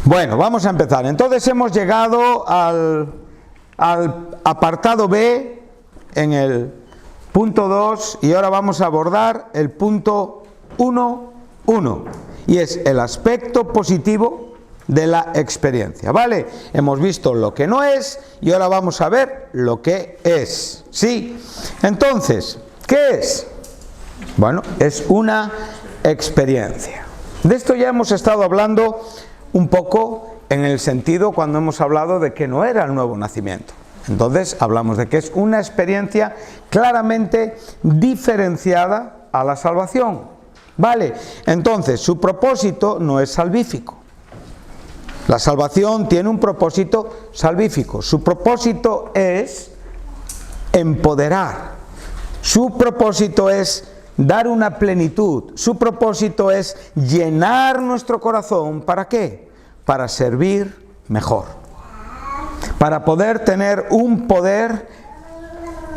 Bueno, vamos a empezar. Entonces hemos llegado al apartado B en el punto 2 y ahora vamos a abordar el punto 1.1 y es el aspecto positivo de la experiencia, ¿vale? Hemos visto lo que no es y ahora vamos a ver lo que es, ¿sí? Entonces, ¿qué es? Bueno, es una experiencia. De esto ya hemos estado hablando un poco en el sentido cuando hemos hablado de que no era el nuevo nacimiento. Entonces hablamos de que es una experiencia claramente diferenciada a la salvación, ¿vale? Entonces su propósito no es salvífico. La salvación tiene un propósito salvífico. Su propósito es empoderar. Su propósito es dar una plenitud. Su propósito es llenar nuestro corazón. ¿Para qué? Para servir mejor. Para poder tener un poder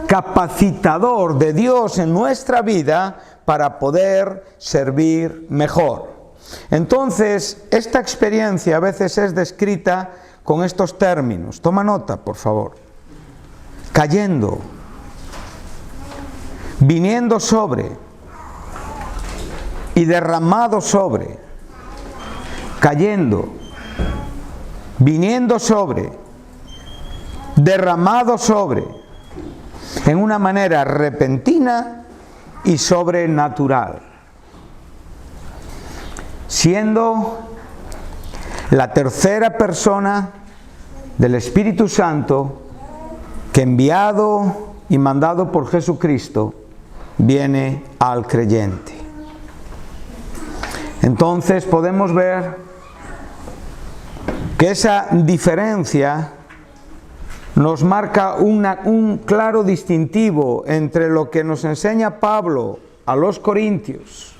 capacitador de Dios en nuestra vida para poder servir mejor. Entonces, esta experiencia a veces es descrita con estos términos. Toma nota, por favor. Cayendo, viniendo sobre y derramado sobre. Cayendo, viniendo sobre, derramado sobre, en una manera repentina y sobrenatural. Siendo la tercera persona del Espíritu Santo que enviado y mandado por Jesucristo viene al creyente. Entonces podemos ver que esa diferencia nos marca un claro distintivo entre lo que nos enseña Pablo a los Corintios.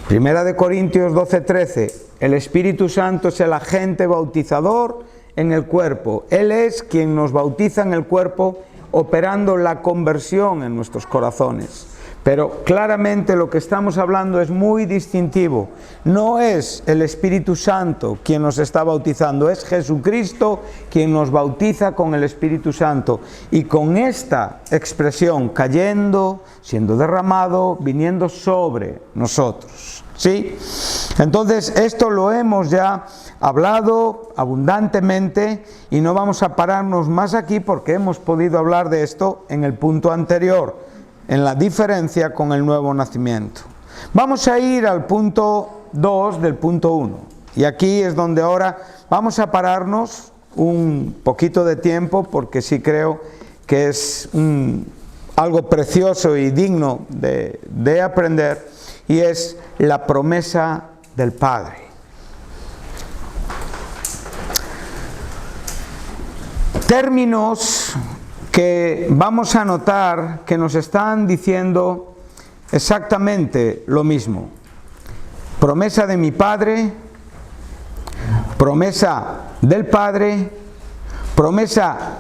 Primera de Corintios 12:13, el Espíritu Santo es el agente bautizador en el cuerpo. Él es quien nos bautiza en el cuerpo, operando la conversión en nuestros corazones. Pero claramente lo que estamos hablando es muy distintivo. No es el Espíritu Santo quien nos está bautizando, es Jesucristo quien nos bautiza con el Espíritu Santo. Y con esta expresión, cayendo, siendo derramado, viniendo sobre nosotros, ¿sí? Entonces esto lo hemos ya hablado abundantemente y no vamos a pararnos más aquí porque hemos podido hablar de esto en el punto anterior, en la diferencia con el nuevo nacimiento. Vamos a ir al punto 2 del punto 1 y aquí es donde ahora vamos a pararnos un poquito de tiempo porque sí creo que es algo precioso y digno de aprender y es la promesa del Padre. Términos que vamos a notar que nos están diciendo exactamente lo mismo. Promesa de mi Padre, promesa del Padre, promesa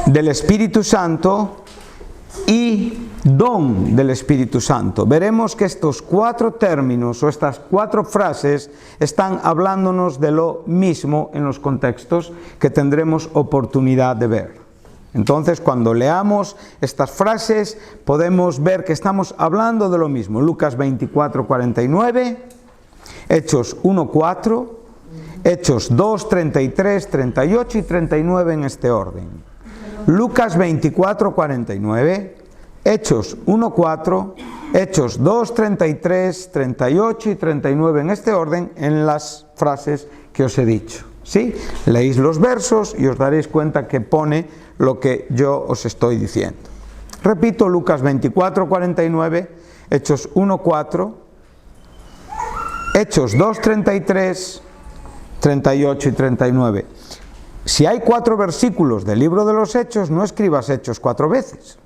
del Espíritu Santo y don del Espíritu Santo. Veremos que estos cuatro términos o estas cuatro frases están hablándonos de lo mismo en los contextos que tendremos oportunidad de ver. Entonces, cuando leamos estas frases, podemos ver que estamos hablando de lo mismo. Lucas 24:49, Hechos 1:4, Hechos 2:33, 38 y 39 en este orden. Lucas 24:49, Hechos 1:4, Hechos 2:33, 38 y 39 en este orden, en las frases que os he dicho. ¿Sí? Leéis los versos y os daréis cuenta que pone lo que yo os estoy diciendo. Repito, Lucas 24:49, Hechos 1:4, Hechos 2:33, 38 y 39. Si hay 4 versículos del libro de los Hechos, no escribas Hechos 4 veces.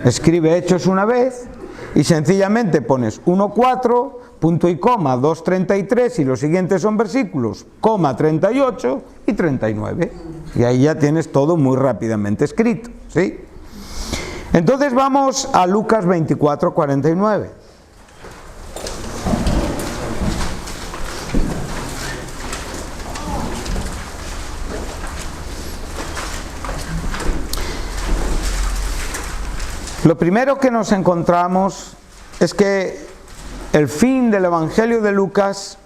Escribe Hechos una vez y sencillamente pones 1:4, punto y coma, 2:33 y los siguientes son versículos, coma 38 y 39. Y ahí ya tienes todo muy rápidamente escrito, ¿sí? Entonces vamos a Lucas 24:49. Lo primero que nos encontramos es que el fin del Evangelio de Lucas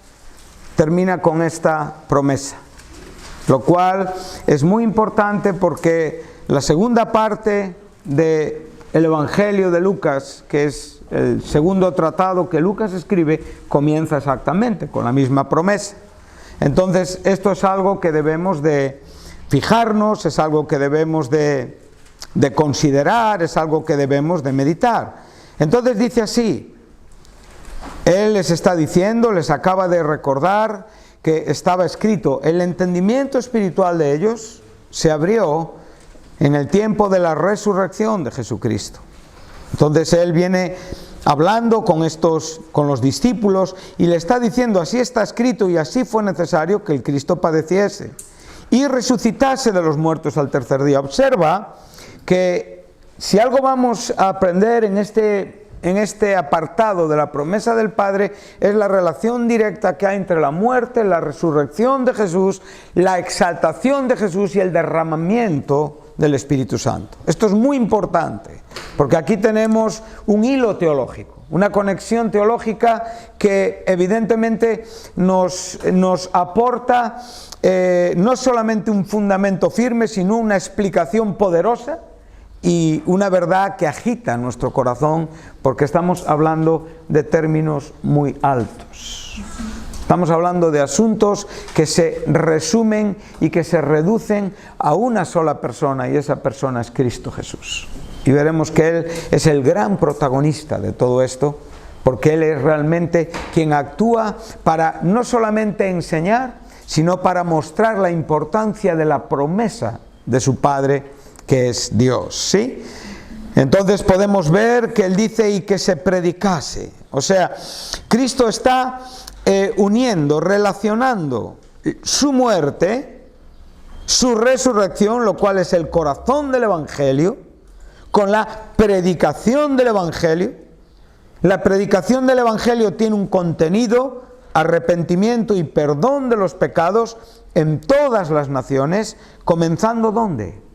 termina con esta promesa, lo cual es muy importante porque la segunda parte del Evangelio de Lucas, que es el segundo tratado que Lucas escribe, comienza exactamente con la misma promesa. Entonces, esto es algo que debemos de fijarnos, es algo que debemos de considerar, es algo que debemos de meditar. Entonces dice así, Él les está diciendo, les acaba de recordar que estaba escrito, el entendimiento espiritual de ellos se abrió en el tiempo de la resurrección de Jesucristo. Entonces Él viene hablando con los discípulos y le está diciendo, así está escrito y así fue necesario que el Cristo padeciese y resucitase de los muertos al tercer día. Observa que si algo vamos a aprender en este apartado de la promesa del Padre es la relación directa que hay entre la muerte, la resurrección de Jesús, la exaltación de Jesús y el derramamiento del Espíritu Santo. Esto es muy importante, porque aquí tenemos un hilo teológico, una conexión teológica que evidentemente nos aporta no solamente un fundamento firme, sino una explicación poderosa y una verdad que agita nuestro corazón, porque estamos hablando de términos muy altos. Estamos hablando de asuntos que se resumen y que se reducen a una sola persona, y esa persona es Cristo Jesús. Y veremos que Él es el gran protagonista de todo esto, porque Él es realmente quien actúa para no solamente enseñar, sino para mostrar la importancia de la promesa de su Padre, que es Dios, ¿sí? Entonces podemos ver que Él dice y que se predicase. O sea, Cristo está uniendo, relacionando su muerte, su resurrección, lo cual es el corazón del Evangelio, con la predicación del Evangelio. La predicación del Evangelio tiene un contenido, arrepentimiento y perdón de los pecados en todas las naciones, comenzando ¿dónde?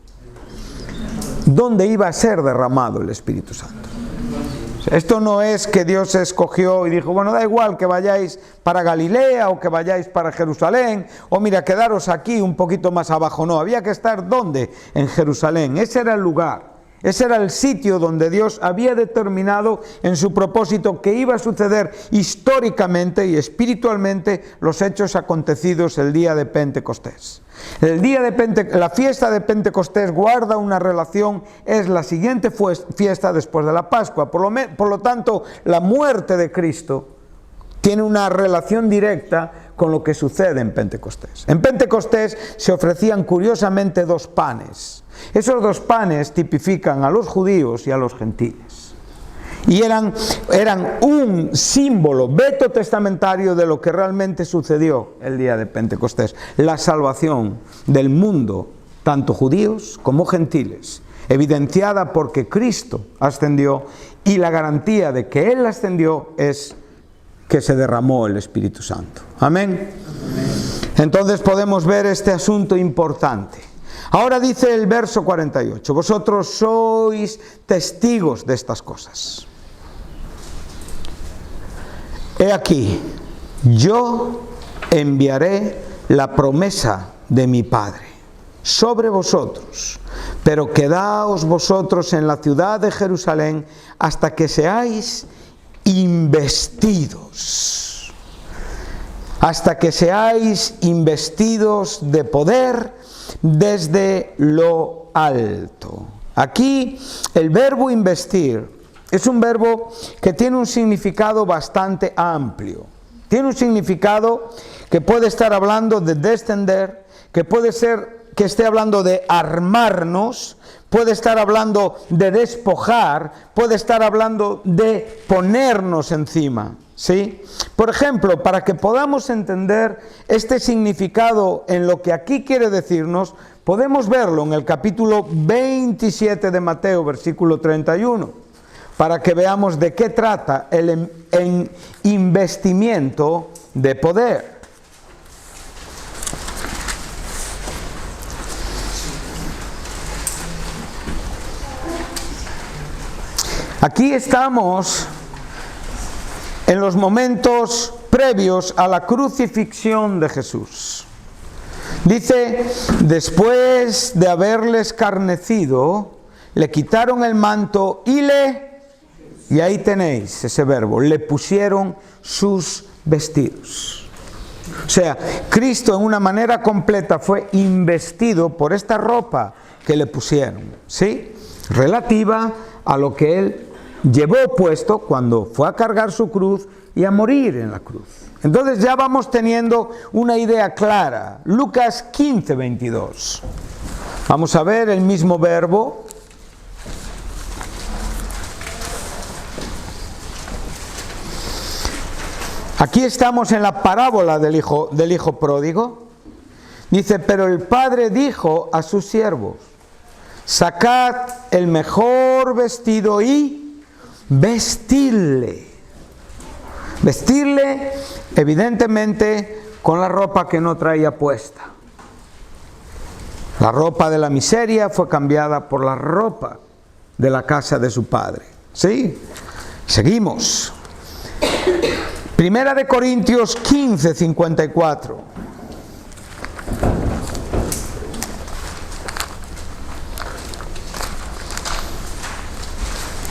¿Dónde iba a ser derramado el Espíritu Santo? Esto no es que Dios escogió y dijo, bueno, da igual que vayáis para Galilea o que vayáis para Jerusalén, o mira, quedaros aquí un poquito más abajo. No, había que estar ¿dónde? En Jerusalén. Ese era el lugar, ese era el sitio donde Dios había determinado en su propósito que iba a suceder históricamente y espiritualmente los hechos acontecidos el día de Pentecostés. La fiesta de Pentecostés guarda una relación, es la siguiente fiesta después de la Pascua. Por lo tanto, la muerte de Cristo tiene una relación directa con lo que sucede en Pentecostés. En Pentecostés se ofrecían curiosamente 2 panes. Esos 2 panes tipifican a los judíos y a los gentiles. Y eran un símbolo veterotestamentario de lo que realmente sucedió el día de Pentecostés. La salvación del mundo, tanto judíos como gentiles, evidenciada porque Cristo ascendió, y la garantía de que Él ascendió es que se derramó el Espíritu Santo. Amén. Entonces podemos ver este asunto importante. Ahora dice el verso 48, vosotros sois testigos de estas cosas. He aquí, yo enviaré la promesa de mi Padre sobre vosotros, pero quedaos vosotros en la ciudad de Jerusalén hasta que seáis investidos. Hasta que seáis investidos de poder desde lo alto. Aquí el verbo investir es un verbo que tiene un significado bastante amplio. Tiene un significado que puede estar hablando de descender, que puede ser que esté hablando de armarnos, puede estar hablando de despojar, puede estar hablando de ponernos encima, ¿sí? Por ejemplo, para que podamos entender este significado en lo que aquí quiere decirnos, podemos verlo en el capítulo 27 de Mateo, versículo 31. Para que veamos de qué trata el investimiento de poder. Aquí estamos en los momentos previos a la crucifixión de Jesús. Dice, después de haberle escarnecido, le quitaron el manto y ahí tenéis ese verbo, le pusieron sus vestidos. O sea, Cristo en una manera completa fue investido por esta ropa que le pusieron, ¿sí? Relativa a lo que él llevó puesto cuando fue a cargar su cruz y a morir en la cruz. Entonces ya vamos teniendo una idea clara. Lucas 15, 22. Vamos a ver el mismo verbo. Aquí estamos en la parábola del hijo pródigo. Dice, pero el padre dijo a sus siervos, sacad el mejor vestido y vestirle. Vestirle, evidentemente, con la ropa que no traía puesta. La ropa de la miseria fue cambiada por la ropa de la casa de su padre. ¿Sí? Seguimos. Primera de Corintios 15, 54.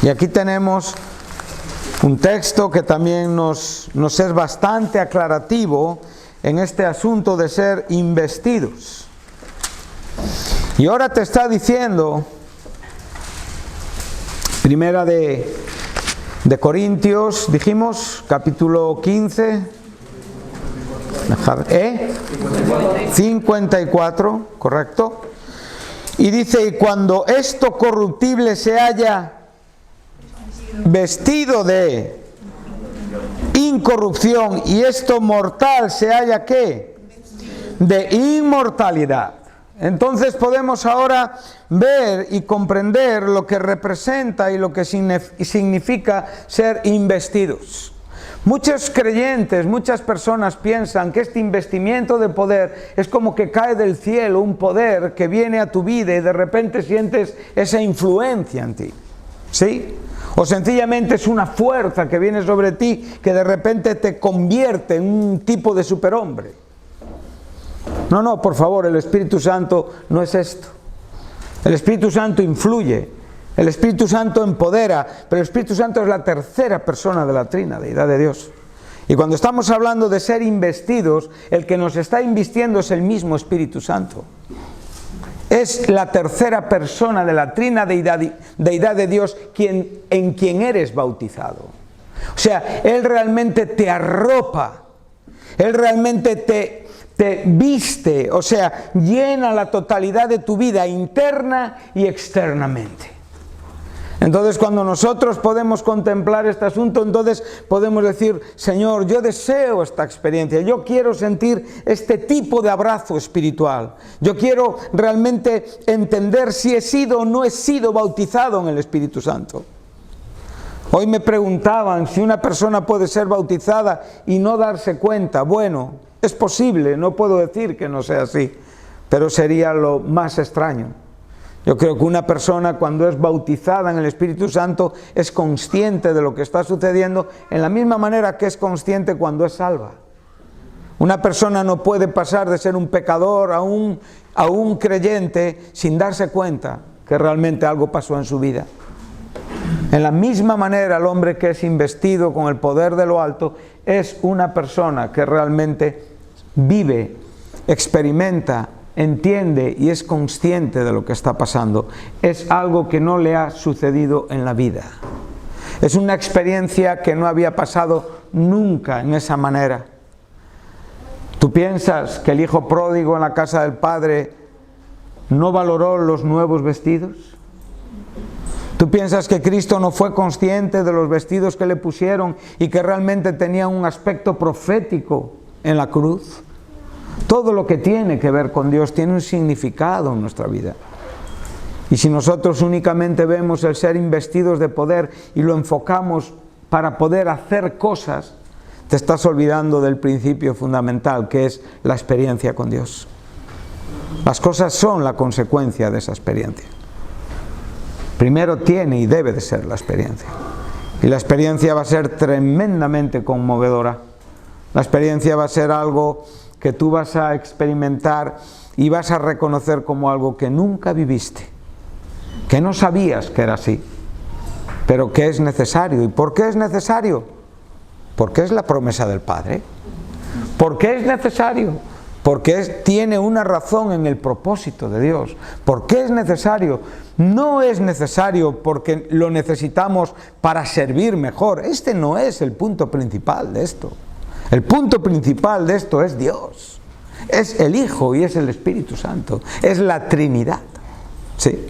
Y aquí tenemos un texto que también nos es bastante aclarativo en este asunto de ser investidos. Y ahora te está diciendo, Primera de Corintios, dijimos, capítulo 15, 54, correcto. Y dice, y cuando esto corruptible se haya vestido de incorrupción y esto mortal se haya ¿qué? De inmortalidad. Entonces podemos ahora ver y comprender lo que representa y lo que significa ser investidos. Muchos creyentes, muchas personas piensan que este investimiento de poder es como que cae del cielo un poder que viene a tu vida y de repente sientes esa influencia en ti. ¿Sí? O sencillamente es una fuerza que viene sobre ti que de repente te convierte en un tipo de superhombre. No, por favor, el Espíritu Santo no es esto. El Espíritu Santo influye, el Espíritu Santo empodera, pero el Espíritu Santo es la tercera persona de la Trina, deidad de Dios. Y cuando estamos hablando de ser investidos, el que nos está invistiendo es el mismo Espíritu Santo. Es la tercera persona de la Trina deidad de Dios en quien eres bautizado. O sea, Él realmente te arropa, Él realmente te viste, o sea, llena la totalidad de tu vida interna y externamente. Entonces cuando nosotros podemos contemplar este asunto, entonces podemos decir, Señor, yo deseo esta experiencia, yo quiero sentir este tipo de abrazo espiritual, yo quiero realmente entender si he sido o no he sido bautizado en el Espíritu Santo. Hoy me preguntaban si una persona puede ser bautizada y no darse cuenta. Bueno, es posible, no puedo decir que no sea así, pero sería lo más extraño. Yo creo que una persona cuando es bautizada en el Espíritu Santo es consciente de lo que está sucediendo en la misma manera que es consciente cuando es salva. Una persona no puede pasar de ser un pecador a un creyente sin darse cuenta que realmente algo pasó en su vida. En la misma manera el hombre que es investido con el poder de lo alto es una persona que realmente vive, experimenta, entiende y es consciente de lo que está pasando. Es algo que no le ha sucedido en la vida. Es una experiencia que no había pasado nunca en esa manera. ¿Tú piensas que el hijo pródigo en la casa del padre no valoró los nuevos vestidos? ¿Tú piensas que Cristo no fue consciente de los vestidos que le pusieron y que realmente tenían un aspecto profético en la cruz? Todo lo que tiene que ver con Dios tiene un significado en nuestra vida. Y si nosotros únicamente vemos el ser investidos de poder y lo enfocamos para poder hacer cosas, te estás olvidando del principio fundamental que es la experiencia con Dios. Las cosas son la consecuencia de esa experiencia. Primero tiene y debe de ser la experiencia. Y la experiencia va a ser tremendamente conmovedora. La experiencia va a ser algo que tú vas a experimentar y vas a reconocer como algo que nunca viviste, que no sabías que era así, pero que es necesario. ¿Y por qué es necesario? Porque es la promesa del Padre. ¿Por qué es necesario? Porque tiene una razón en el propósito de Dios. ¿Por qué es necesario? No es necesario porque lo necesitamos para servir mejor. Este no es el punto principal de esto. El punto principal de esto es Dios. Es el Hijo y es el Espíritu Santo. Es la Trinidad. ¿Sí?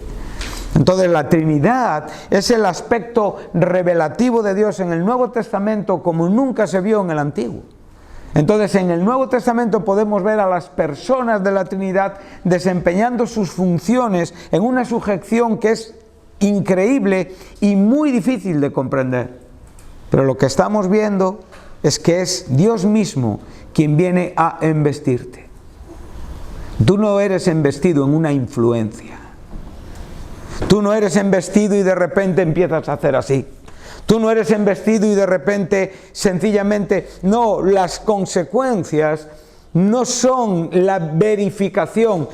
Entonces la Trinidad es el aspecto revelativo de Dios en el Nuevo Testamento como nunca se vio en el Antiguo. Entonces en el Nuevo Testamento podemos ver a las personas de la Trinidad desempeñando sus funciones en una sujeción que es increíble y muy difícil de comprender. Pero lo que estamos viendo es que es Dios mismo quien viene a embestirte. Tú no eres embestido en una influencia. Tú no eres embestido y de repente empiezas a hacer así. Tú no eres embestido y de repente sencillamente, no, las consecuencias no son la verificación,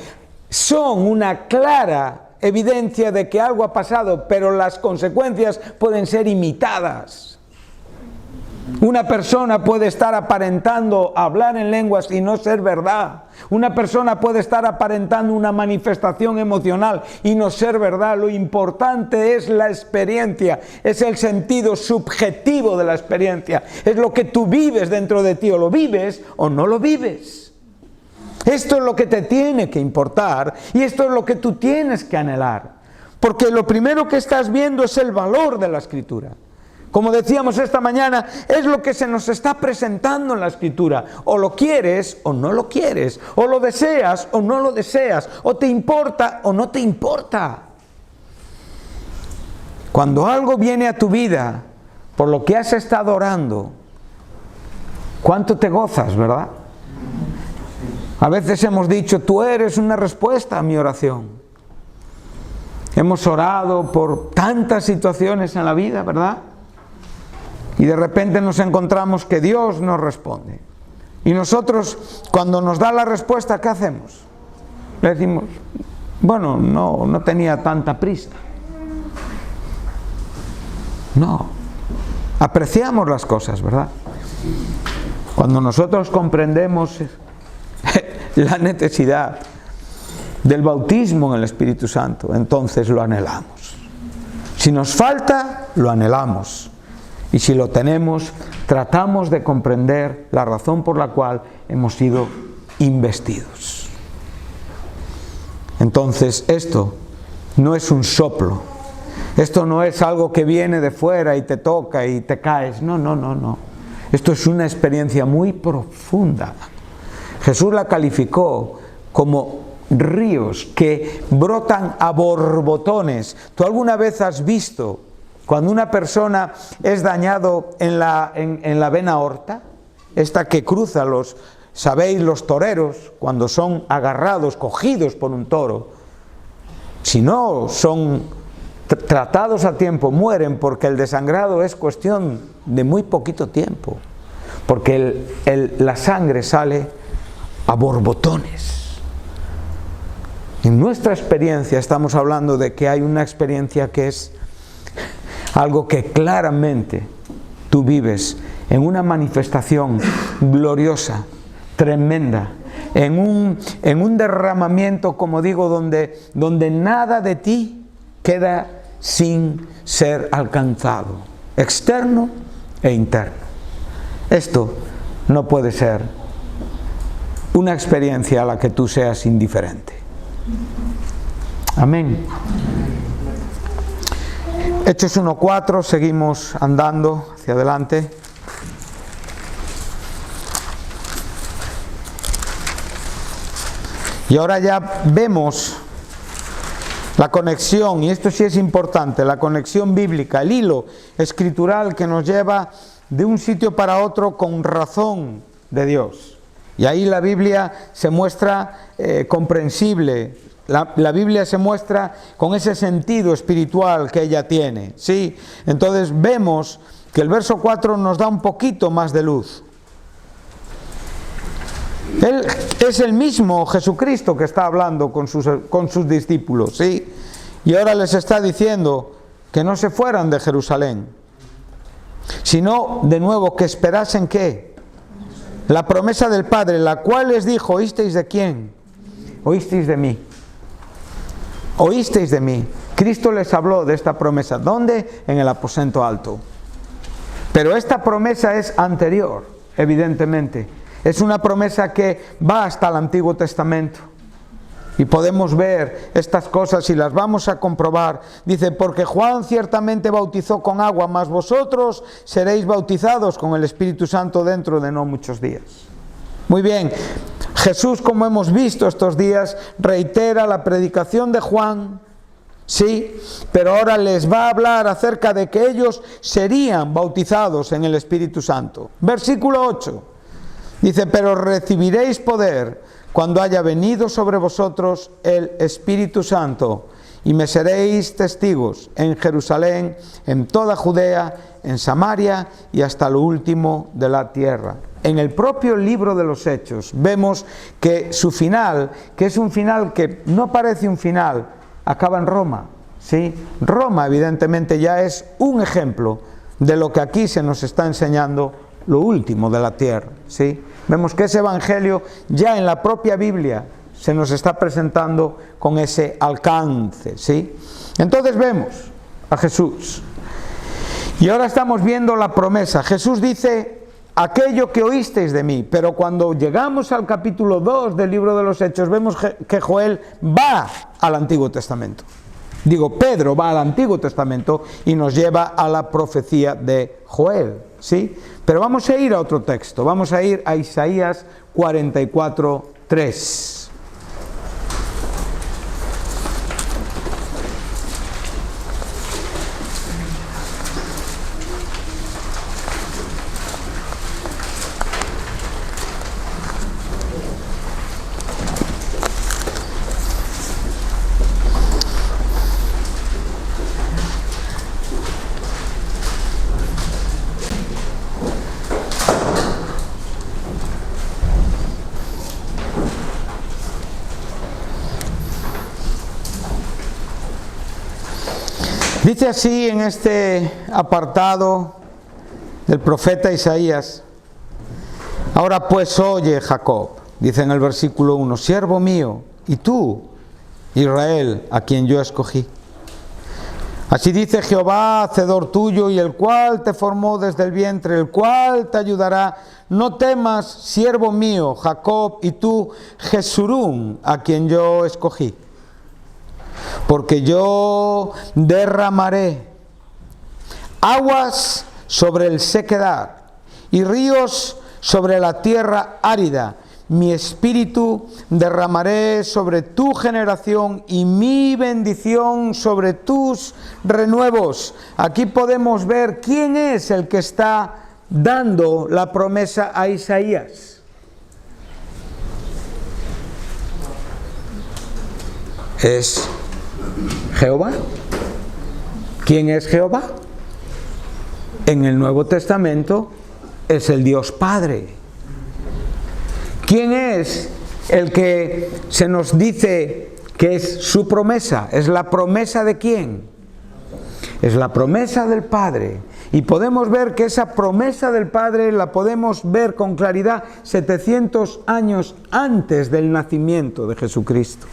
son una clara evidencia de que algo ha pasado, pero las consecuencias pueden ser imitadas. Una persona puede estar aparentando hablar en lenguas y no ser verdad. Una persona puede estar aparentando una manifestación emocional y no ser verdad. Lo importante es la experiencia, es el sentido subjetivo de la experiencia. Es lo que tú vives dentro de ti, o lo vives o no lo vives. Esto es lo que te tiene que importar y esto es lo que tú tienes que anhelar. Porque lo primero que estás viendo es el valor de la Escritura. Como decíamos esta mañana, es lo que se nos está presentando en la Escritura. O lo quieres o no lo quieres, o lo deseas o no lo deseas, o te importa o no te importa. Cuando algo viene a tu vida por lo que has estado orando, ¿cuánto te gozas, verdad? A veces hemos dicho, tú eres una respuesta a mi oración. Hemos orado por tantas situaciones en la vida, ¿verdad? Y de repente nos encontramos que Dios nos responde. Y nosotros, cuando nos da la respuesta, ¿qué hacemos? Le decimos, bueno, no tenía tanta prisa. No, apreciamos las cosas, ¿verdad? Cuando nosotros comprendemos la necesidad del bautismo en el Espíritu Santo, entonces lo anhelamos. Si nos falta, lo anhelamos. Y si lo tenemos, tratamos de comprender la razón por la cual hemos sido investidos. Entonces, esto no es un soplo. Esto no es algo que viene de fuera y te toca y te caes. No. Esto es una experiencia muy profunda. Jesús la calificó como ríos que brotan a borbotones. ¿Tú alguna vez has visto cuando una persona es dañado en la vena aorta? Esta que cruza ¿sabéis? Los toreros, cuando son agarrados, cogidos por un toro, si no son tratados a tiempo, mueren, porque el desangrado es cuestión de muy poquito tiempo, porque la sangre sale a borbotones. En nuestra experiencia estamos hablando de que hay una experiencia que es algo que claramente tú vives en una manifestación gloriosa, tremenda, en un derramamiento, como digo, donde nada de ti queda sin ser alcanzado, externo e interno. Esto no puede ser una experiencia a la que tú seas indiferente. Amén. Hechos 1:4, seguimos andando hacia adelante. Y ahora ya vemos la conexión, y esto sí es importante, la conexión bíblica, el hilo escritural que nos lleva de un sitio para otro con razón de Dios. Y ahí la Biblia se muestra comprensible, La Biblia se muestra con ese sentido espiritual que ella tiene, ¿sí? Entonces vemos que el verso 4 nos da un poquito más de luz. Él es el mismo Jesucristo que está hablando con sus discípulos, ¿sí? Y ahora les está diciendo que no se fueran de Jerusalén, sino de nuevo que esperasen ¿qué? La promesa del Padre, la cual les dijo, ¿oísteis de quién? Oísteis de mí. Oísteis de mí. Cristo les habló de esta promesa. ¿Dónde? En el aposento alto. Pero esta promesa es anterior, evidentemente. Es una promesa que va hasta el Antiguo Testamento. Y podemos ver estas cosas y las vamos a comprobar. Dice, porque Juan ciertamente bautizó con agua, mas vosotros seréis bautizados con el Espíritu Santo dentro de no muchos días. Muy bien, Jesús, como hemos visto estos días, reitera la predicación de Juan, sí, pero ahora les va a hablar acerca de que ellos serían bautizados en el Espíritu Santo. Versículo 8, dice, pero recibiréis poder cuando haya venido sobre vosotros el Espíritu Santo, y me seréis testigos en Jerusalén, en toda Judea, en Samaria y hasta lo último de la tierra. En el propio libro de los Hechos vemos que su final, que es un final que no parece un final, acaba en Roma, ¿sí? Roma evidentemente ya es un ejemplo de lo que aquí se nos está enseñando, lo último de la tierra, ¿sí? Vemos que ese evangelio ya en la propia Biblia se nos está presentando con ese alcance, ¿sí? Entonces vemos a Jesús. Y ahora estamos viendo la promesa. Jesús dice, aquello que oísteis de mí. Pero cuando llegamos al capítulo 2 del libro de los Hechos, vemos que Joel va al Antiguo Testamento. Pedro va al Antiguo Testamento y nos lleva a la profecía de Joel, ¿sí? Pero vamos a ir a otro texto, vamos a ir a Isaías 44:3. Dice así en este apartado del profeta Isaías, ahora pues oye Jacob, dice en el versículo 1, siervo mío, y tú, Israel, a quien yo escogí. Así dice Jehová, hacedor tuyo, y el cual te formó desde el vientre, el cual te ayudará. No temas, siervo mío, Jacob, y tú, Jesurún, a quien yo escogí. Porque yo derramaré aguas sobre el sequedad y ríos sobre la tierra árida. Mi espíritu derramaré sobre tu generación y mi bendición sobre tus renuevos. Aquí podemos ver quién es el que está dando la promesa a Isaías. Es Jehová. ¿Quién es Jehová? En el Nuevo Testamento es el Dios Padre. ¿Quién es el que se nos dice que es su promesa? ¿Es la promesa de quién? Es la promesa del Padre. Y podemos ver que esa promesa del Padre la podemos ver con claridad 700 años antes del nacimiento de Jesucristo.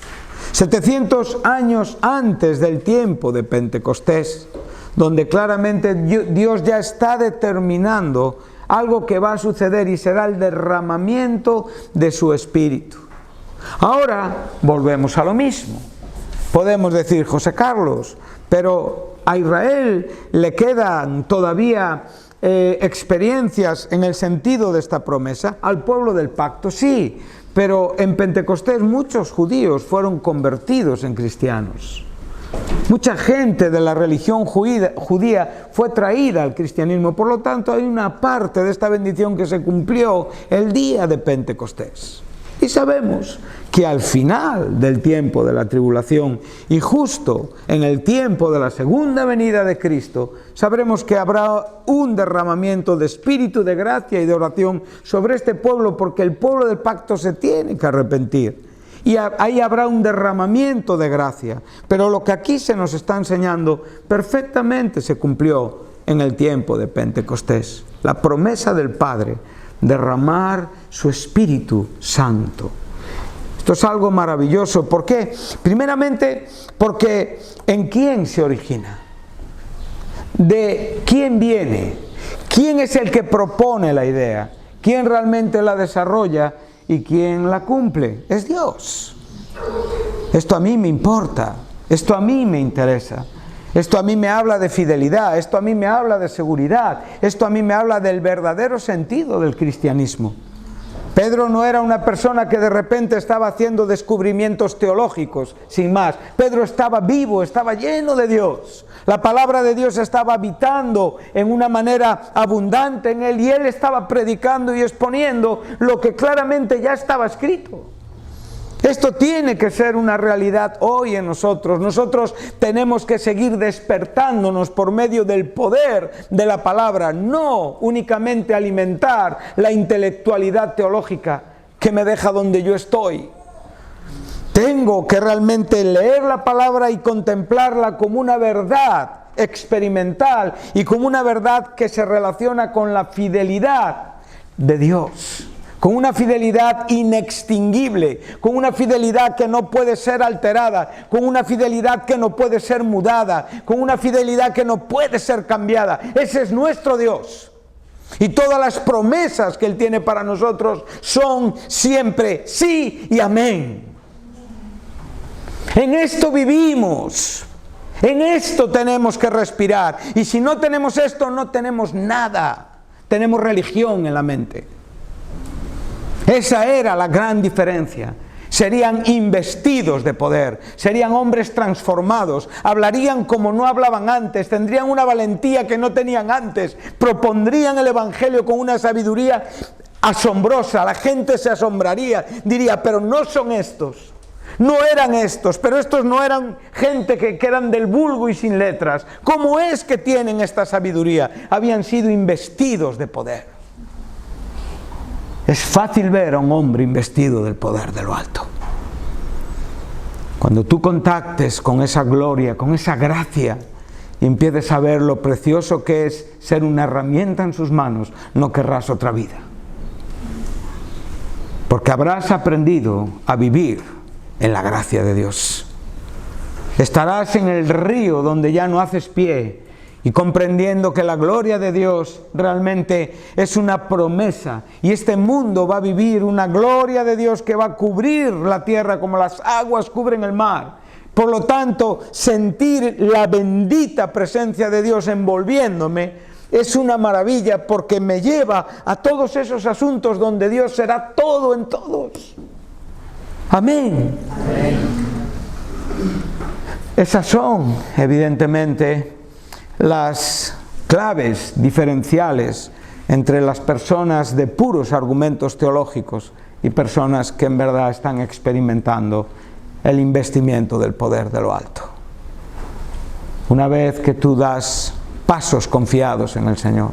700 años antes del tiempo de Pentecostés, donde claramente Dios ya está determinando algo que va a suceder y será el derramamiento de su Espíritu. Ahora volvemos a lo mismo. Podemos decir, José Carlos, pero a Israel le quedan todavía experiencias en el sentido de esta promesa. Al pueblo del pacto sí, pero en Pentecostés muchos judíos fueron convertidos en cristianos. Mucha gente de la religión judía fue traída al cristianismo. Por lo tanto, hay una parte de esta bendición que se cumplió el día de Pentecostés. Y sabemos que al final del tiempo de la tribulación y justo en el tiempo de la segunda venida de Cristo, sabremos que habrá un derramamiento de espíritu, de gracia y de oración sobre este pueblo, porque el pueblo del pacto se tiene que arrepentir. Y ahí habrá un derramamiento de gracia. Pero lo que aquí se nos está enseñando perfectamente se cumplió en el tiempo de Pentecostés. La promesa del Padre, derramar su Espíritu Santo. Esto es algo maravilloso. ¿Por qué? Primeramente, porque ¿en quién se origina? ¿De quién viene? ¿Quién es el que propone la idea? ¿Quién realmente la desarrolla y quién la cumple? Es Dios. Esto a mí me importa. Esto a mí me interesa. Esto a mí me habla de fidelidad, esto a mí me habla de seguridad, esto a mí me habla del verdadero sentido del cristianismo. Pedro no era una persona que de repente estaba haciendo descubrimientos teológicos, sin más. Pedro estaba vivo, estaba lleno de Dios. La palabra de Dios estaba habitando en una manera abundante en él y él estaba predicando y exponiendo lo que claramente ya estaba escrito. Esto tiene que ser una realidad hoy en nosotros. Nosotros tenemos que seguir despertándonos por medio del poder de la palabra, no únicamente alimentar la intelectualidad teológica que me deja donde yo estoy. Tengo que realmente leer la palabra y contemplarla como una verdad experimental y como una verdad que se relaciona con la fidelidad de Dios. Con una fidelidad inextinguible, con una fidelidad que no puede ser alterada, con una fidelidad que no puede ser mudada, con una fidelidad que no puede ser cambiada. Ese es nuestro Dios. Y todas las promesas que Él tiene para nosotros son siempre sí y amén. En esto vivimos. En esto tenemos que respirar. Y si no tenemos esto, no tenemos nada. Tenemos religión en la mente. Esa era la gran diferencia. Serían investidos de poder, serían hombres transformados, hablarían como no hablaban antes, tendrían una valentía que no tenían antes, propondrían el Evangelio con una sabiduría asombrosa. La gente se asombraría, diría, pero no son estos, no eran estos, pero estos no eran gente que eran del vulgo y sin letras. ¿Cómo es que tienen esta sabiduría? Habían sido investidos de poder. Es fácil ver a un hombre investido del poder de lo alto. Cuando tú contactes con esa gloria, con esa gracia, y empieces a ver lo precioso que es ser una herramienta en sus manos, no querrás otra vida. Porque habrás aprendido a vivir en la gracia de Dios. Estarás en el río donde ya no haces pie, y comprendiendo que la gloria de Dios realmente es una promesa y este mundo va a vivir una gloria de Dios que va a cubrir la tierra como las aguas cubren el mar. Por lo tanto, sentir la bendita presencia de Dios envolviéndome es una maravilla, porque me lleva a todos esos asuntos donde Dios será todo en todos. Amén. Amén. Esas son, evidentemente, las claves diferenciales entre las personas de puros argumentos teológicos y personas que en verdad están experimentando el investimiento del poder de lo alto. Una vez que tú das pasos confiados en el Señor.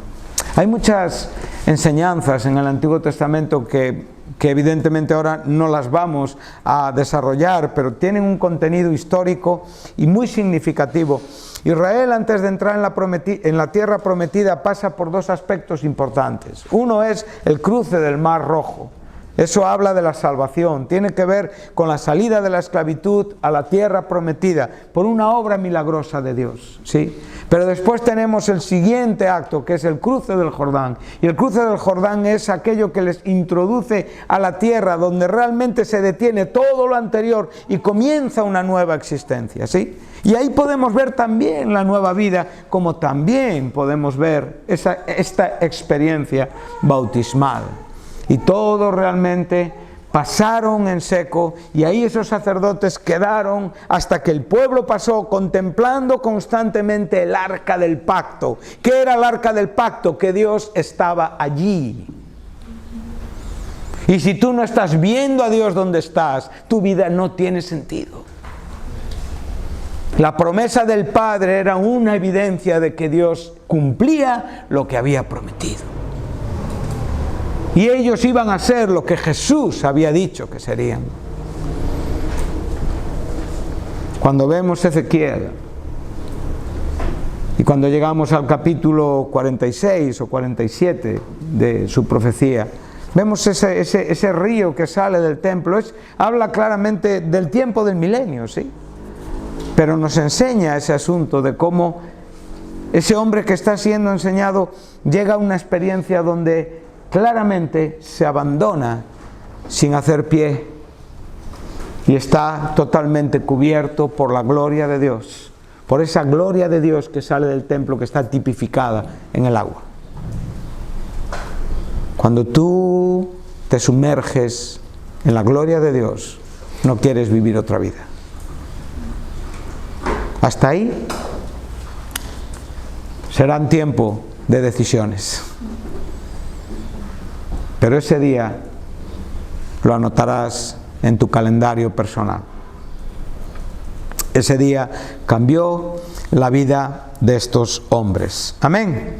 Hay muchas enseñanzas en el Antiguo Testamento que evidentemente ahora no las vamos a desarrollar, pero tienen un contenido histórico y muy significativo. Israel, antes de entrar en la tierra prometida, pasa por dos aspectos importantes. Uno es el cruce del Mar Rojo. Eso habla de la salvación, tiene que ver con la salida de la esclavitud a la tierra prometida por una obra milagrosa de Dios, ¿sí? Pero después tenemos el siguiente acto, que es el cruce del Jordán. Y el cruce del Jordán es aquello que les introduce a la tierra, donde realmente se detiene todo lo anterior y comienza una nueva existencia, ¿sí? Y ahí podemos ver también la nueva vida, como también podemos ver esta experiencia bautismal. Y todos realmente pasaron en seco, y ahí esos sacerdotes quedaron hasta que el pueblo pasó contemplando constantemente el arca del pacto. ¿Qué era el arca del pacto? Que Dios estaba allí. Y si tú no estás viendo a Dios donde estás, tu vida no tiene sentido. La promesa del Padre era una evidencia de que Dios cumplía lo que había prometido. Y ellos iban a ser lo que Jesús había dicho que serían. Cuando vemos Ezequiel, y cuando llegamos al capítulo 46 o 47 de su profecía, vemos ese río que sale del templo. Habla claramente del tiempo del milenio, ¿sí? Pero nos enseña ese asunto de cómo ese hombre que está siendo enseñado llega a una experiencia donde claramente se abandona sin hacer pie y está totalmente cubierto por la gloria de Dios, por esa gloria de Dios que sale del templo, que está tipificada en el agua. Cuando tú te sumerges en la gloria de Dios, no quieres vivir otra vida. Hasta ahí serán tiempo de decisiones. Pero ese día lo anotarás en tu calendario personal. Ese día cambió la vida de estos hombres. Amén.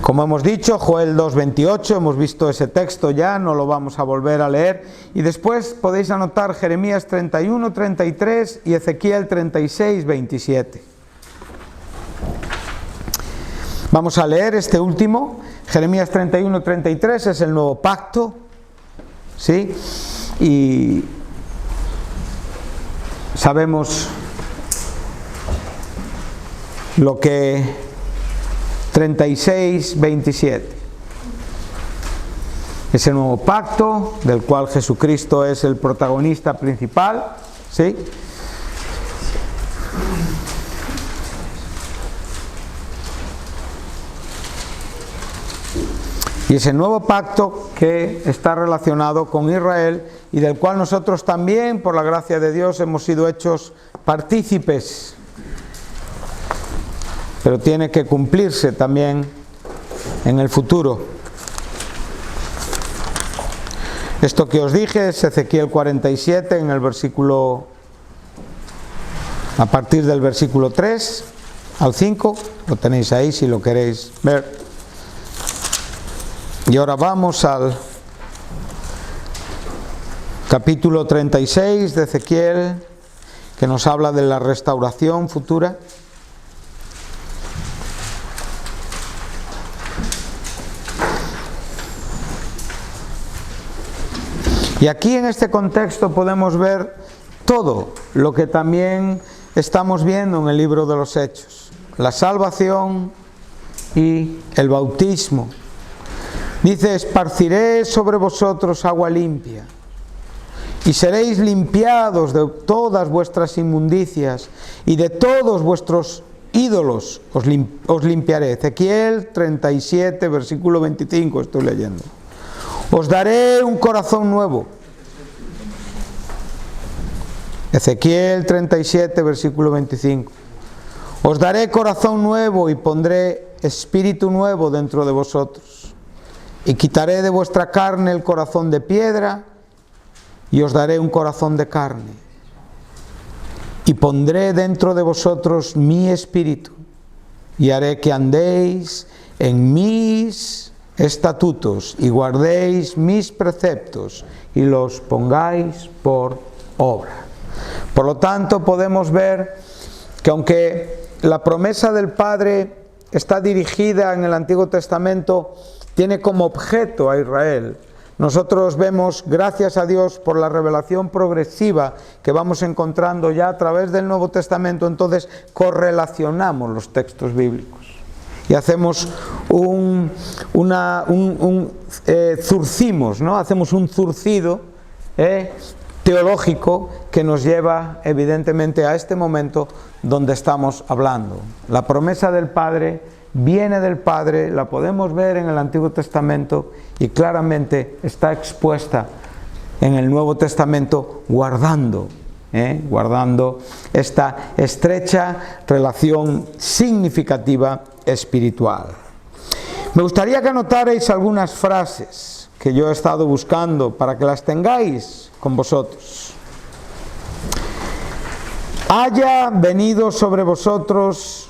Como hemos dicho, Joel 2:28, hemos visto ese texto ya, no lo vamos a volver a leer. Y después podéis anotar Jeremías 31:33 y Ezequiel 36:27. Vamos a leer este último. Jeremías 31:33 es el nuevo pacto, ¿sí? Y sabemos lo que 36:27 es el nuevo pacto del cual Jesucristo es el protagonista principal, ¿sí? Y ese nuevo pacto que está relacionado con Israel y del cual nosotros también, por la gracia de Dios, hemos sido hechos partícipes. Pero tiene que cumplirse también en el futuro. Esto que os dije es Ezequiel 47, en el versículo, a partir del versículo 3 al 5, lo tenéis ahí si lo queréis ver. Y ahora vamos al capítulo 36 de Ezequiel, que nos habla de la restauración futura. Y aquí en este contexto podemos ver todo lo que también estamos viendo en el libro de los Hechos: la salvación y el bautismo. Dice: esparciré sobre vosotros agua limpia, y seréis limpiados de todas vuestras inmundicias, y de todos vuestros ídolos os limpiaré. Ezequiel 37, versículo 25, estoy leyendo. Os daré un corazón nuevo. Ezequiel 37, versículo 25. Os daré corazón nuevo y pondré espíritu nuevo dentro de vosotros. Y quitaré de vuestra carne el corazón de piedra y os daré un corazón de carne. Y pondré dentro de vosotros mi espíritu y haré que andéis en mis estatutos y guardéis mis preceptos y los pongáis por obra. Por lo tanto, podemos ver que aunque la promesa del Padre está dirigida en el Antiguo Testamento, tiene como objeto a Israel, nosotros vemos, gracias a Dios por la revelación progresiva que vamos encontrando ya a través del Nuevo Testamento, entonces correlacionamos los textos bíblicos y hacemos zurcimos, ¿no? Hacemos un zurcido teológico que nos lleva evidentemente a este momento donde estamos hablando. La promesa del Padre viene del Padre, la podemos ver en el Antiguo Testamento y claramente está expuesta en el Nuevo Testamento guardando esta estrecha relación significativa espiritual. Me gustaría que anotarais algunas frases que yo he estado buscando para que las tengáis con vosotros. Haya venido sobre vosotros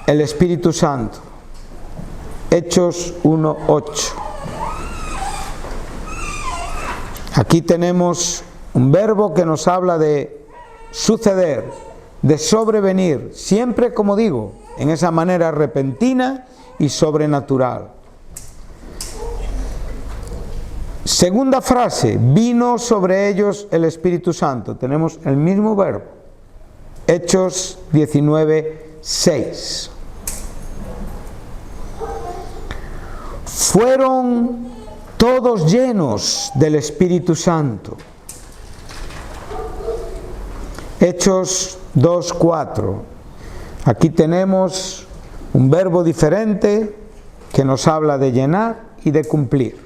el Espíritu Santo. Hechos 1:8. Aquí tenemos un verbo que nos habla de suceder, de sobrevenir, siempre, como digo, en esa manera repentina y sobrenatural. Segunda frase, vino sobre ellos el Espíritu Santo. Tenemos el mismo verbo. Hechos 19:6. Fueron todos llenos del Espíritu Santo. Hechos 2:4. Aquí tenemos un verbo diferente que nos habla de llenar y de cumplir.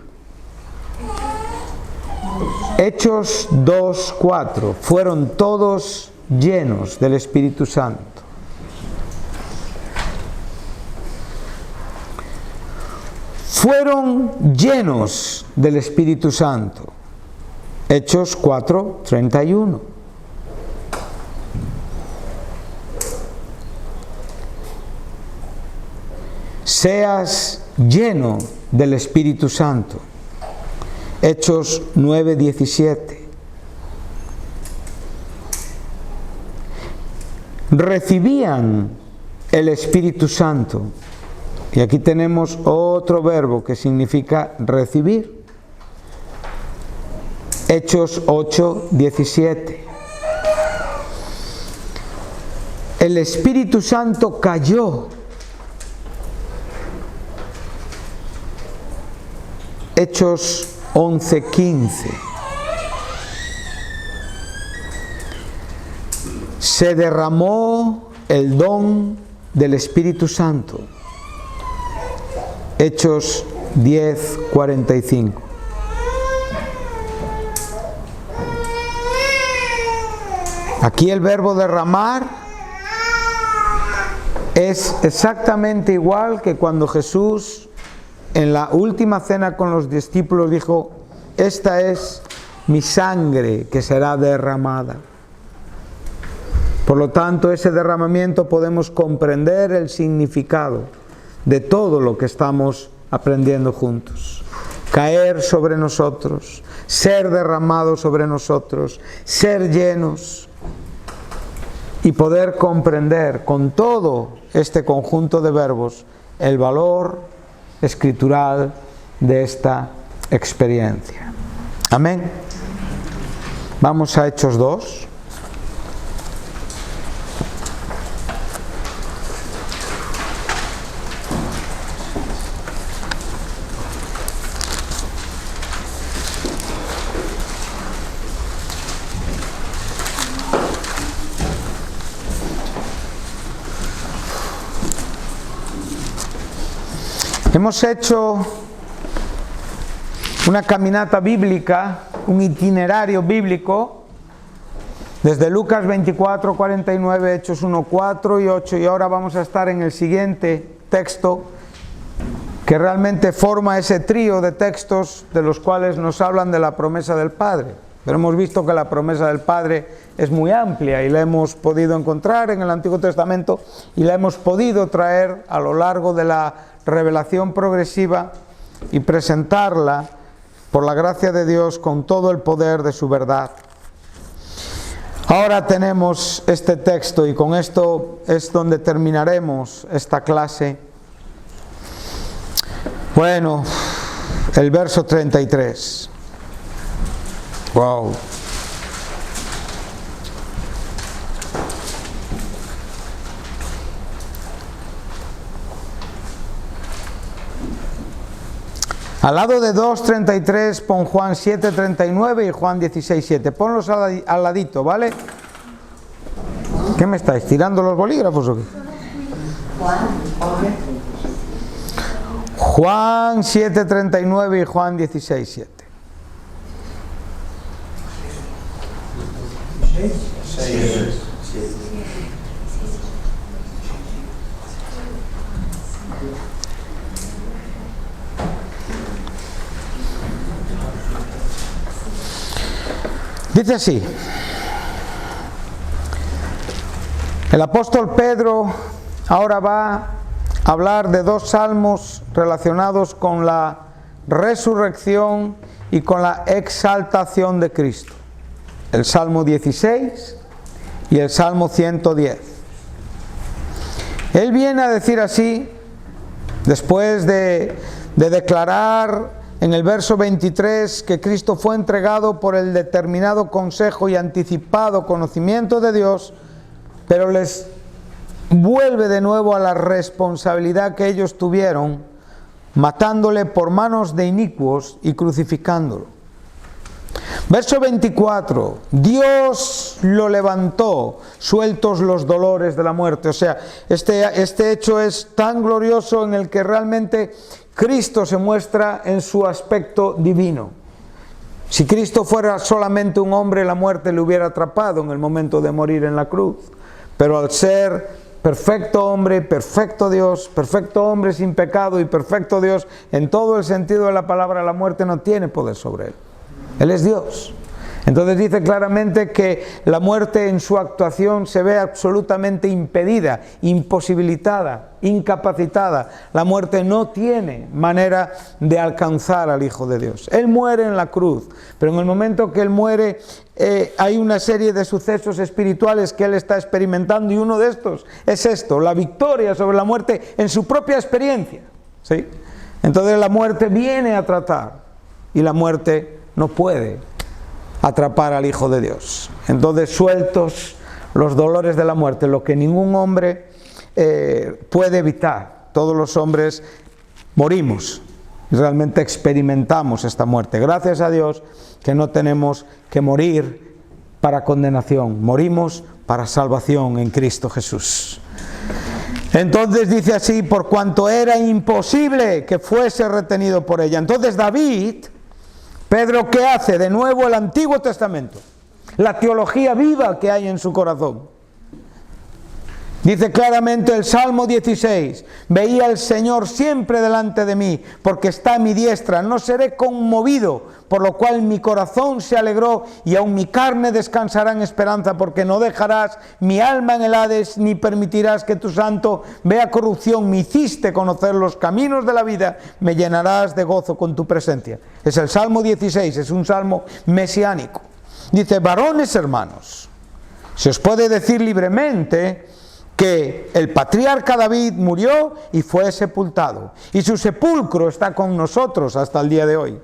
Hechos 2:4. Fueron todos llenos del Espíritu Santo. Fueron llenos del Espíritu Santo. Hechos 4:31. Seas lleno del Espíritu Santo. Hechos 9:17. Recibían el Espíritu Santo. Y aquí tenemos otro verbo que significa recibir. Hechos 8:17. El Espíritu Santo cayó. Hechos 11:15. Se derramó el don del Espíritu Santo. Hechos 10:45. Aquí el verbo derramar es exactamente igual que cuando Jesús en la última cena con los discípulos dijo: esta es mi sangre que será derramada. Por lo tanto, ese derramamiento podemos comprender el significado de todo lo que estamos aprendiendo juntos. Caer sobre nosotros, ser derramado sobre nosotros, ser llenos y poder comprender con todo este conjunto de verbos el valor escritural de esta experiencia. Amén. Vamos a Hechos 2. Hemos hecho una caminata bíblica, un itinerario bíblico, desde Lucas 24:49, Hechos 1:4 y 8, y ahora vamos a estar en el siguiente texto, que realmente forma ese trío de textos de los cuales nos hablan de la promesa del Padre. Pero hemos visto que la promesa del Padre es muy amplia y la hemos podido encontrar en el Antiguo Testamento y la hemos podido traer a lo largo de la revelación progresiva y presentarla por la gracia de Dios con todo el poder de su verdad. Ahora tenemos este texto y con esto es donde terminaremos esta clase. Bueno, el verso 33. Wow. Al lado de 2:33 pon Juan 7:39 y Juan 16:7. Ponlos al ladito, ¿vale? ¿Qué me estáis tirando los bolígrafos o qué? Juan 7:39 y Juan 16:7. Dice así, el apóstol Pedro ahora va a hablar de dos salmos relacionados con la resurrección y con la exaltación de Cristo. El Salmo 16 y el Salmo 110. Él viene a decir así, después de declarar en el verso 23 que Cristo fue entregado por el determinado consejo y anticipado conocimiento de Dios, pero les vuelve de nuevo a la responsabilidad que ellos tuvieron, matándole por manos de inicuos y crucificándolo. Verso 24, Dios lo levantó, sueltos los dolores de la muerte. O sea, este hecho es tan glorioso en el que realmente Cristo se muestra en su aspecto divino. Si Cristo fuera solamente un hombre, la muerte le hubiera atrapado en el momento de morir en la cruz. Pero al ser perfecto hombre, perfecto Dios, perfecto hombre sin pecado y perfecto Dios, en todo el sentido de la palabra, la muerte no tiene poder sobre él. Él es Dios. Entonces dice claramente que la muerte en su actuación se ve absolutamente impedida, imposibilitada, incapacitada. La muerte no tiene manera de alcanzar al Hijo de Dios. Él muere en la cruz, pero en el momento que Él muere hay una serie de sucesos espirituales que Él está experimentando, y uno de estos es esto, la victoria sobre la muerte en su propia experiencia, ¿sí? Entonces la muerte viene a tratar y la muerte no puede atrapar al Hijo de Dios. Entonces, sueltos los dolores de la muerte, lo que ningún hombre puede evitar. Todos los hombres morimos y realmente experimentamos esta muerte. Gracias a Dios que no tenemos que morir para condenación, morimos para salvación en Cristo Jesús. Entonces dice así, por cuanto era imposible que fuese retenido por ella. Entonces David, Pedro, ¿qué hace? De nuevo el Antiguo Testamento, la teología viva que hay en su corazón. Dice claramente el Salmo 16, veía al Señor siempre delante de mí, porque está a mi diestra, no seré conmovido, por lo cual mi corazón se alegró y aun mi carne descansará en esperanza, porque no dejarás mi alma en el Hades, ni permitirás que tu santo vea corrupción. Me hiciste conocer los caminos de la vida, me llenarás de gozo con tu presencia. Es el Salmo 16, es un salmo mesiánico. Dice, varones hermanos, se os puede decir libremente que el patriarca David murió y fue sepultado, y su sepulcro está con nosotros hasta el día de hoy.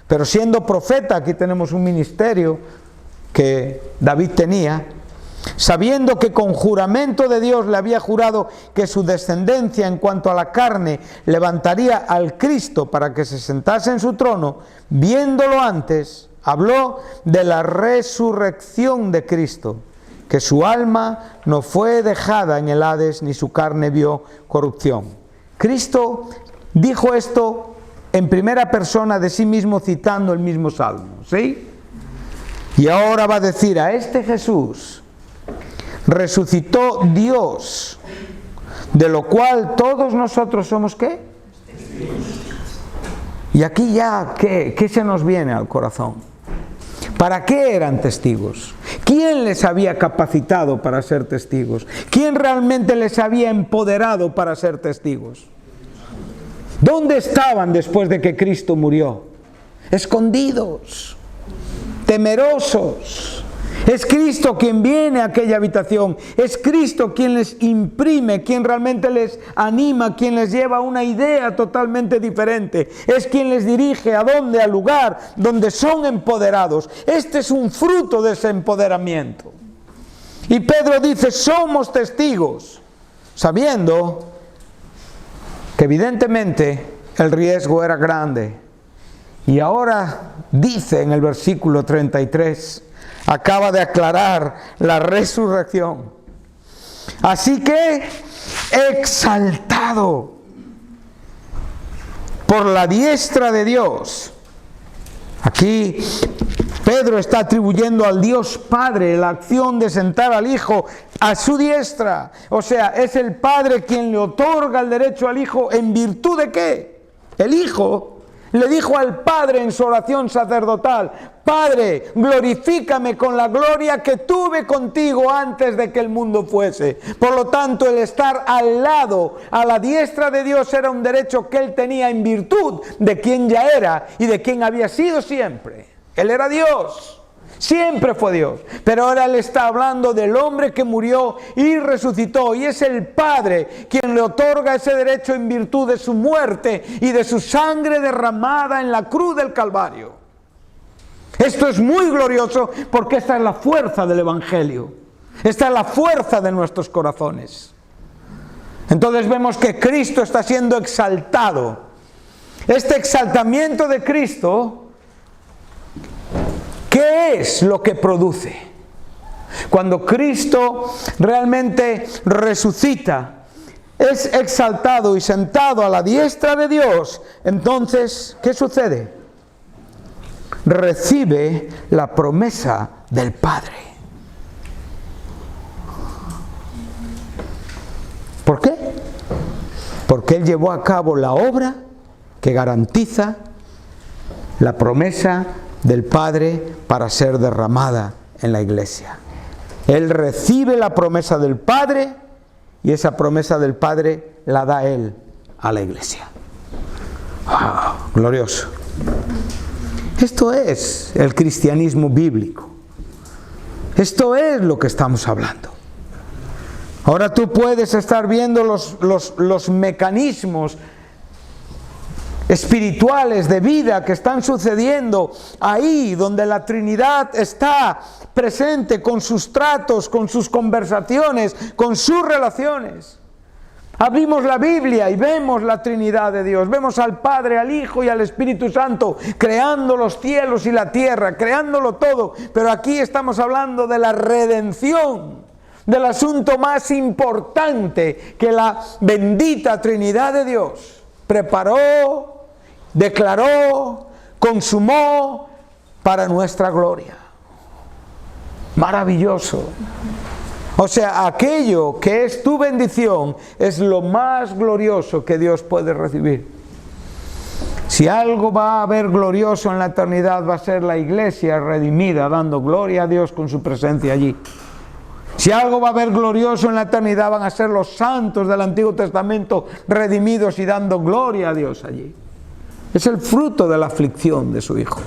Pero siendo profeta, aquí tenemos un ministerio que David tenía, sabiendo que con juramento de Dios le había jurado que su descendencia en cuanto a la carne levantaría al Cristo para que se sentase en su trono, viéndolo antes, habló de la resurrección de Cristo, que su alma no fue dejada en el Hades, ni su carne vio corrupción. Cristo dijo esto en primera persona de sí mismo, citando el mismo Salmo, ¿sí? Y ahora va a decir, a este Jesús resucitó Dios, de lo cual todos nosotros somos, ¿qué? Y aquí ya, ¿qué se nos viene al corazón? ¿Para qué eran testigos? ¿Quién les había capacitado para ser testigos? ¿Quién realmente les había empoderado para ser testigos? ¿Dónde estaban después de que Cristo murió? Escondidos, temerosos. Es Cristo quien viene a aquella habitación, es Cristo quien les imprime, quien realmente les anima, quien les lleva a una idea totalmente diferente, es quien les dirige a dónde, al lugar donde son empoderados. Este es un fruto de ese empoderamiento. Y Pedro dice, somos testigos, sabiendo que evidentemente el riesgo era grande. Y ahora dice en el versículo 33, acaba de aclarar la resurrección. Así que, exaltado por la diestra de Dios. Aquí Pedro está atribuyendo al Dios Padre la acción de sentar al Hijo a su diestra. O sea, es el Padre quien le otorga el derecho al Hijo, ¿en virtud de qué? El Hijo Le dijo al Padre en su oración sacerdotal: Padre, glorifícame con la gloria que tuve contigo antes de que el mundo fuese. Por lo tanto, el estar al lado, a la diestra de Dios, era un derecho que él tenía en virtud de quien ya era y de quien había sido siempre. Él era Dios. Siempre fue Dios, pero ahora él está hablando del hombre que murió y resucitó, y es el Padre quien le otorga ese derecho en virtud de su muerte y de su sangre derramada en la cruz del Calvario. Esto es muy glorioso porque esta es la fuerza del Evangelio, esta es la fuerza de nuestros corazones. Entonces vemos que Cristo está siendo exaltado. Este exaltamiento de Cristo, ¿qué es lo que produce? Cuando Cristo realmente resucita, es exaltado y sentado a la diestra de Dios, entonces, ¿qué sucede? Recibe la promesa del Padre. ¿Por qué? Porque Él llevó a cabo la obra que garantiza la promesa del Padre para ser derramada en la iglesia. Él recibe la promesa del Padre y esa promesa del Padre la da Él a la iglesia. ¡Wow! Glorioso. Esto es el cristianismo bíblico. Esto es lo que estamos hablando. Ahora tú puedes estar viendo los mecanismos espirituales de vida que están sucediendo ahí donde la Trinidad está presente con sus tratos, con sus conversaciones, con sus relaciones. Abrimos la Biblia y vemos la Trinidad de Dios, vemos al Padre, al Hijo y al Espíritu Santo creando los cielos y la tierra, creándolo todo, pero aquí estamos hablando de la redención, del asunto más importante que la bendita Trinidad de Dios preparó, declaró, consumó para nuestra gloria. Maravilloso. O sea, aquello que es tu bendición es lo más glorioso que Dios puede recibir. Si algo va a haber glorioso en la eternidad, va a ser la iglesia redimida, dando gloria a Dios con su presencia allí. Si algo va a haber glorioso en la eternidad, van a ser los santos del Antiguo Testamento redimidos y dando gloria a Dios allí. Es el fruto de la aflicción de su Hijo.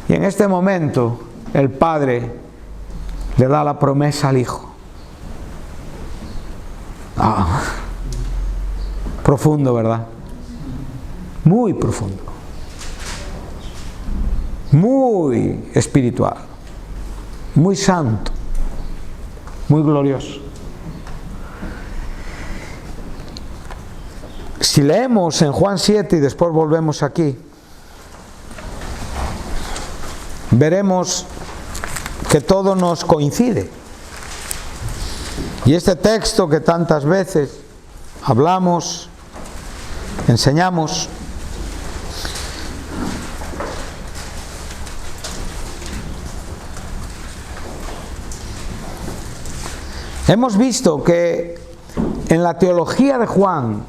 Y en este momento el Padre le da la promesa al Hijo. Profundo, ¿verdad? Muy profundo. Muy espiritual. Muy santo. Muy glorioso. Si leemos en Juan 7 y después volvemos aquí, veremos que todo nos coincide. Y este texto que tantas veces hablamos, enseñamos, hemos visto que en la teología de Juan,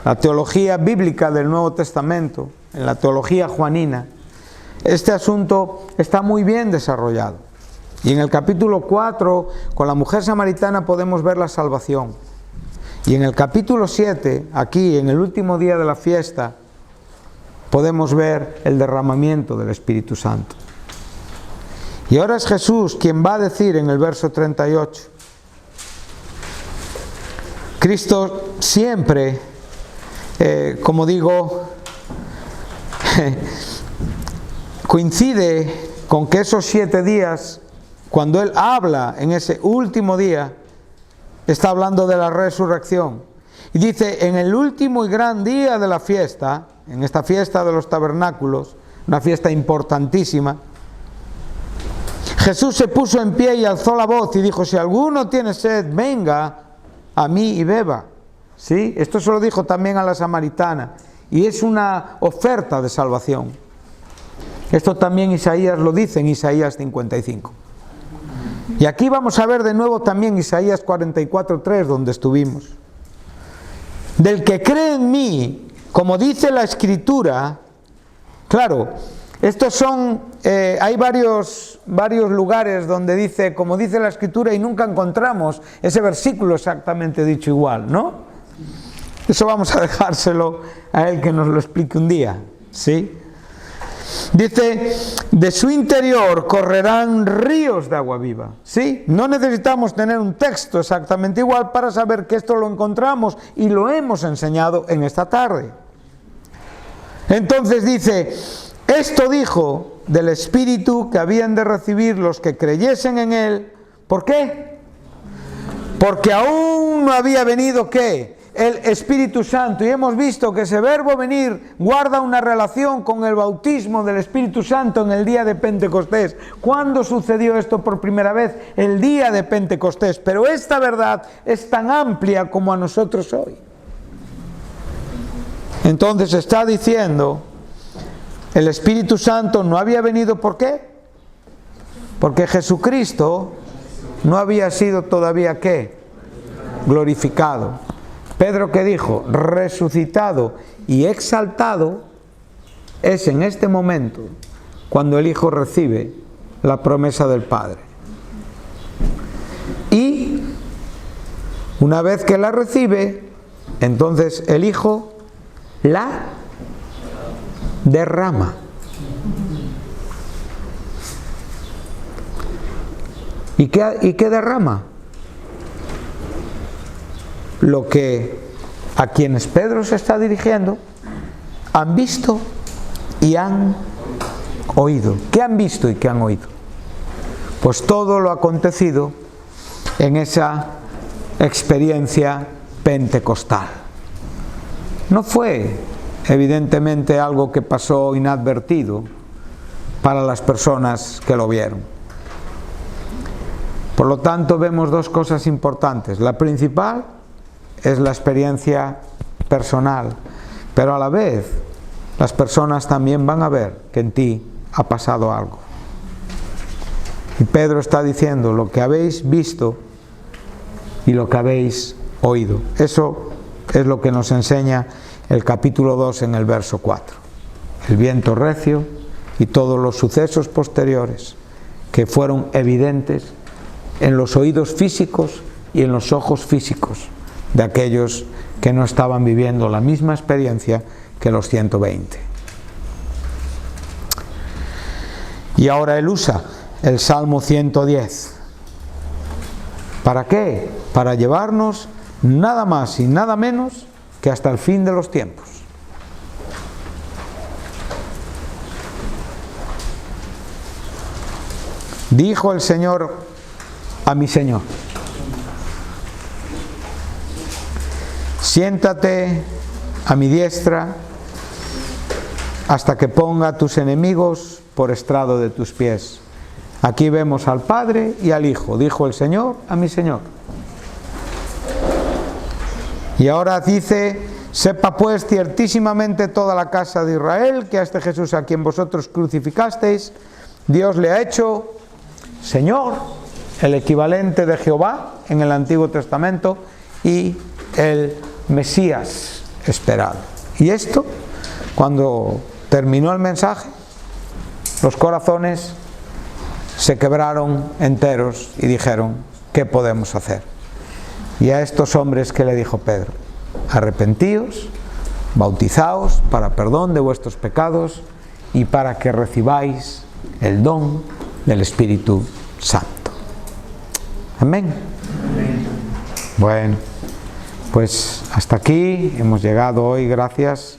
la teología bíblica del Nuevo Testamento, en la teología juanina, este asunto está muy bien desarrollado. Y en el capítulo 4, con la mujer samaritana podemos ver la salvación. Y en el capítulo 7, aquí en el último día de la fiesta, podemos ver el derramamiento del Espíritu Santo. Y ahora es Jesús quien va a decir en el verso 38, Cristo siempre, como digo, coincide con que esos 7 días, cuando Él habla en ese último día, está hablando de la resurrección. Y dice, en el último y gran día de la fiesta, en esta fiesta de los tabernáculos, una fiesta importantísima, Jesús se puso en pie y alzó la voz y dijo, si alguno tiene sed, venga a mí y beba. ¿Sí? Esto se lo dijo también a la samaritana. Y es una oferta de salvación. Esto también Isaías lo dice en Isaías 55. Y aquí vamos a ver de nuevo también Isaías 44:3, donde estuvimos. Del que cree en mí, como dice la Escritura, claro, estos son, hay varios lugares donde dice, como dice la Escritura, y nunca encontramos ese versículo exactamente dicho igual, ¿no? Eso vamos a dejárselo a él que nos lo explique un día, ¿sí? Dice, de su interior correrán ríos de agua viva, ¿sí? No necesitamos tener un texto exactamente igual para saber que esto lo encontramos y lo hemos enseñado en esta tarde. Entonces dice, esto dijo del Espíritu que habían de recibir los que creyesen en Él. ¿Por qué? Porque aún no había venido, ¿qué? El Espíritu Santo. Y hemos visto que ese verbo venir guarda una relación con el bautismo del Espíritu Santo en el día de Pentecostés. ¿Cuándo sucedió esto por primera vez? El día de Pentecostés. Pero esta verdad es tan amplia como a nosotros hoy. Entonces está diciendo, el Espíritu Santo no había venido, ¿por qué? Porque Jesucristo no había sido todavía, ¿qué? Glorificado. Pedro, ¿qué dijo? Resucitado y exaltado es en este momento cuando el Hijo recibe la promesa del Padre. Y una vez que la recibe, entonces el Hijo la derrama. ¿Y qué derrama? Lo que a quienes Pedro se está dirigiendo han visto y han oído. ¿Qué han visto y qué han oído? Pues todo lo acontecido en esa experiencia pentecostal. No fue evidentemente algo que pasó inadvertido para las personas que lo vieron. Por lo tanto, vemos dos cosas importantes. La principal es la experiencia personal, pero a la vez las personas también van a ver que en ti ha pasado algo. Y Pedro está diciendo lo que habéis visto y lo que habéis oído. Eso es lo que nos enseña el capítulo 2 en el verso 4. El viento recio y todos los sucesos posteriores que fueron evidentes en los oídos físicos y en los ojos físicos de aquellos que no estaban viviendo la misma experiencia que los 120. Y ahora él usa el Salmo 110. ¿Para qué? Para llevarnos nada más y nada menos que hasta el fin de los tiempos. Dijo el Señor a mi Señor: siéntate a mi diestra hasta que ponga a tus enemigos por estrado de tus pies. Aquí vemos al Padre y al Hijo. Dijo el Señor a mi Señor. Y ahora dice: sepa pues ciertísimamente toda la casa de Israel que a este Jesús a quien vosotros crucificasteis, Dios le ha hecho Señor, el equivalente de Jehová en el Antiguo Testamento, y el Mesías esperado. Y esto, cuando terminó el mensaje, los corazones se quebraron enteros y dijeron: ¿qué podemos hacer? Y a estos hombres, ¿qué le dijo Pedro? Arrepentíos, bautizaos para perdón de vuestros pecados y para que recibáis el don del Espíritu Santo. Amén. Bueno, pues hasta aquí hemos llegado hoy. Gracias